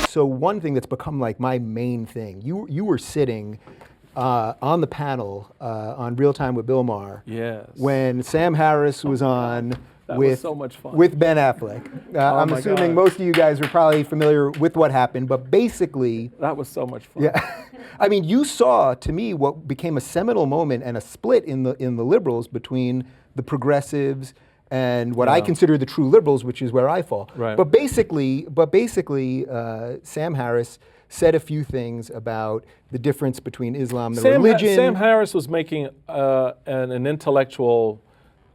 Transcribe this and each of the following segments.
so one thing that's become like my main thing, you were sitting on the panel on Real Time with Bill Maher. Yes. When Sam Harris was on That with, was so much fun. with Ben Affleck. I'm my assuming God. most of you guys are probably familiar with what happened, but basically, That was so much fun. yeah. I mean, you saw, to me, what became a seminal moment and a split in the liberals between the progressives and what I consider the true liberals, which is where I fall. Right. But basically, Sam Harris said a few things about the difference between Islam and religion. Sam Harris was making an intellectual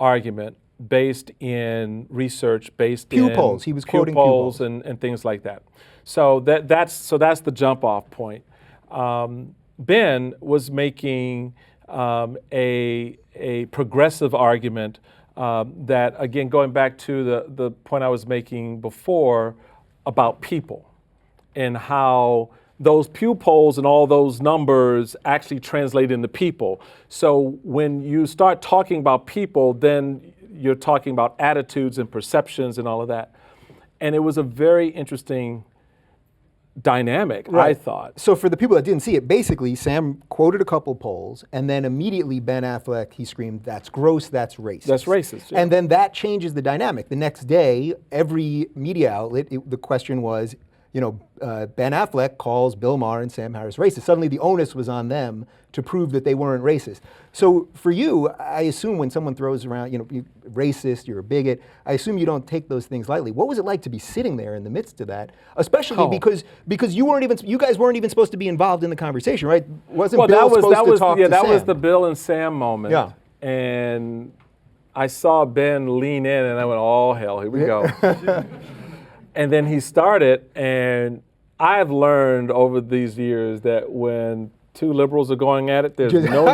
argument based in research, based Pew in polls. He was Pew quoting Pew polls. and things like that. So that's the jump off point. Ben was making a progressive argument that, again, going back to the point I was making before about people and how those Pew polls and all those numbers actually translate into people. So when you start talking about people, then you're talking about attitudes and perceptions and all of that. And it was a very interesting dynamic, Right. I thought. So for the people that didn't see it, basically Sam quoted a couple polls, and then immediately Ben Affleck, he screamed, "That's gross, that's racist." That's racist. Yeah. And then that changes the dynamic. The next day, every media outlet, the question was, Ben Affleck calls Bill Maher and Sam Harris racist. Suddenly the onus was on them to prove that they weren't racist. So for you, I assume when someone throws around, you're racist, you're a bigot, I assume you don't take those things lightly. What was it like to be sitting there in the midst of that? Especially because you guys weren't even supposed to be involved in the conversation, right? Wasn't Bill supposed to talk to that Sam? was the Bill and Sam moment. Yeah. And I saw Ben lean in and I went, oh hell, here we go. And then he started, and I've learned over these years that when two liberals are going at it, there's no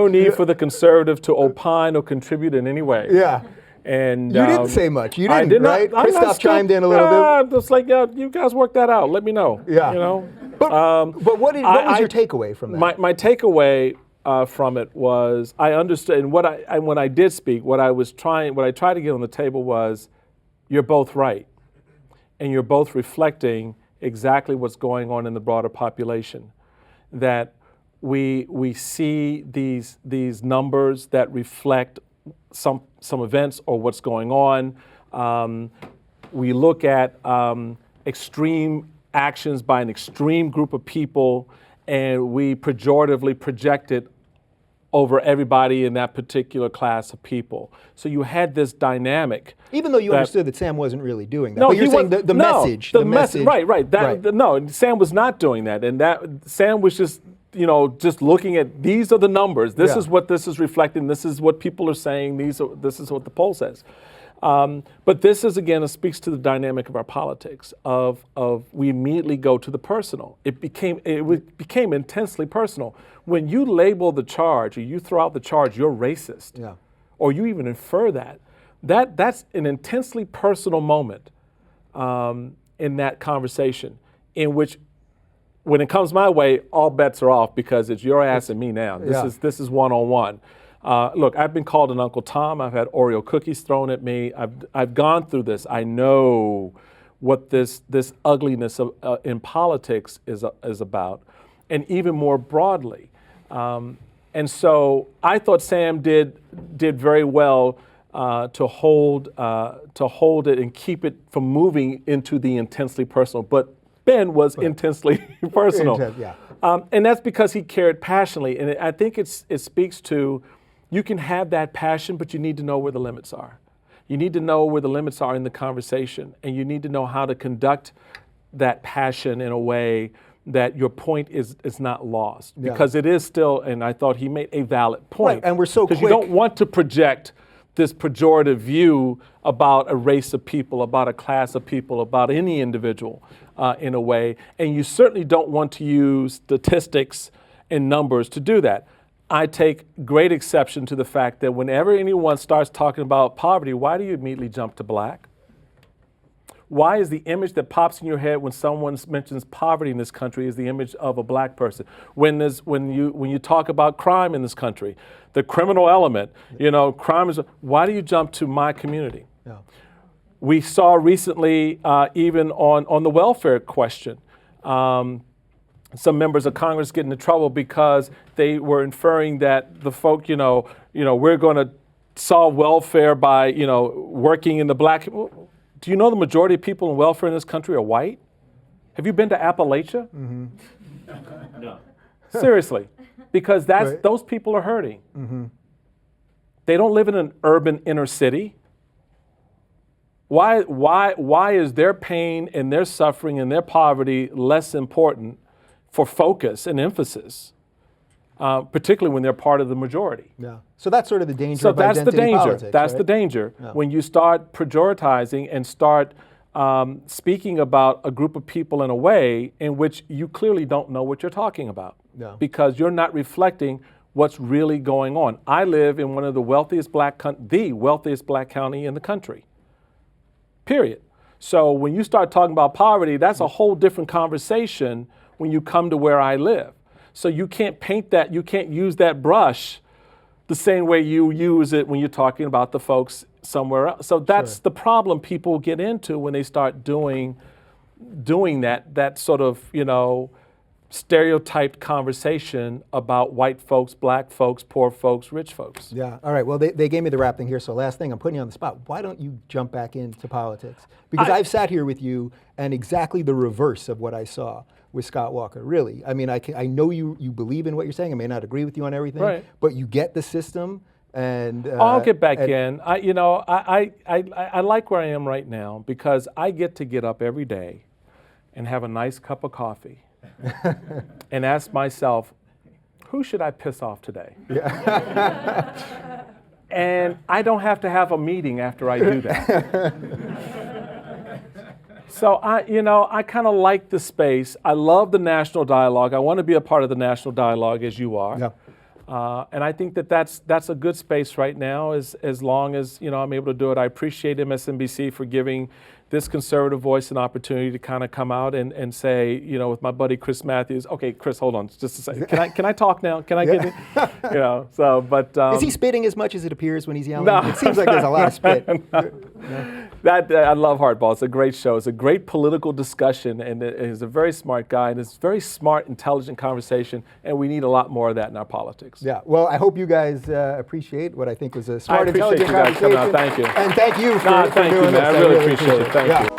need for the conservative to opine or contribute in any way. Yeah. And You didn't say much. You didn't, I did not, right? I'm Christoph not chimed in a little bit. Just like, yeah, you guys work that out. Let me know. Yeah. But what was your takeaway from that? My takeaway from it was I understood, and when I did speak, what I tried to get on the table was, you're both right, and you're both reflecting exactly what's going on in the broader population. That we see these numbers that reflect some events or what's going on. We look at extreme actions by an extreme group of people, and we pejoratively project it over everybody in that particular class of people. So you had this dynamic. Even though you understood that Sam wasn't really doing that. No, but you're he saying was, the message. The message. Right. No, Sam was not doing that. And Sam was just, just looking at, these are the numbers. This is what this is reflecting. This is what people are saying. This is what the poll says. But this is, again, it speaks to the dynamic of our politics, of we immediately go to the personal. It became intensely personal. When you label the charge, or you throw out the charge, you're racist, or you even infer that's an intensely personal moment in that conversation, in which, when it comes my way, all bets are off, because it's your ass and me now. This is one-on-one. Look, I've been called an Uncle Tom. I've had Oreo cookies thrown at me. I've gone through this. I know what this ugliness in politics is about, and even more broadly. And so I thought Sam did very well to hold it and keep it from moving into the intensely personal. But Ben was intensely personal, and that's because he cared passionately. And I think it speaks to, you can have that passion, but you need to know where the limits are. You need to know where the limits are in the conversation, and you need to know how to conduct that passion in a way that your point is not lost, because it is still, and I thought he made a valid point. Right, and we're so quick. Because you don't want to project this pejorative view about a race of people, about a class of people, about any individual in a way, and you certainly don't want to use statistics and numbers to do that. I take great exception to the fact that whenever anyone starts talking about poverty, why do you immediately jump to black? Why is the image that pops in your head when someone mentions poverty in this country is the image of a black person? When you talk about crime in this country, the criminal element, crime is, why do you jump to my community? We saw recently, even on the welfare question, some members of Congress get into trouble because they were inferring that the folk, we're going to solve welfare by, working in the black. Do you know the majority of people in welfare in this country are white? Have you been to Appalachia? Mm-hmm. No. Seriously, because Right. those people are hurting. Mm-hmm. They don't live in an urban inner city. Why is their pain and their suffering and their poverty less important for focus and emphasis, particularly when they're part of the majority? Yeah. So that's sort of the danger So of that's the identity danger. politics, That's right? the danger. Yeah. When you start pejoratizing and start speaking about a group of people in a way in which you clearly don't know what you're talking about, Yeah. because you're not reflecting what's really going on. I live in one of the wealthiest the wealthiest black county in the country. Period. So when you start talking about poverty, that's a whole different conversation when you come to where I live. So you can't paint that, you can't use that brush the same way you use it when you're talking about the folks somewhere else. So that's Sure. the problem people get into when they start doing that sort of, stereotyped conversation about white folks, black folks, poor folks, rich folks. Yeah. All right. Well, they gave me the wrap thing here. So last thing, I'm putting you on the spot. Why don't you jump back into politics? Because I've sat here with you and exactly the reverse of what I saw with Scott Walker. Really. I mean, I know you believe in what you're saying. I may not agree with you on everything, Right. but you get the system. And I'll get back in. I like where I am right now because I get up every day and have a nice cup of coffee and ask myself, who should I piss off today? Yeah. And I don't have to have a meeting after I do that. So I kind of like the space. I love the national dialogue. I want to be a part of the national dialogue as you are. Yeah. And I think that's a good space right now as long as I'm able to do it. I appreciate MSNBC for giving this conservative voice an opportunity to kind of come out and say, with my buddy Chris Matthews. Okay, Chris, hold on just a second. Can I talk now? Can I get it? But is he spitting as much as it appears when he's yelling? No. It seems like there's a lot of spit. I love Hardball. It's a great show. It's a great political discussion, and he's a very smart guy, and it's very smart, intelligent conversation, and we need a lot more of that in our politics. Yeah. Well, I hope you guys appreciate what I think was a smart, I appreciate intelligent you guys coming conversation. out. Thank you. And thank you for Thank doing you, man. this. I really appreciate it. Thank you.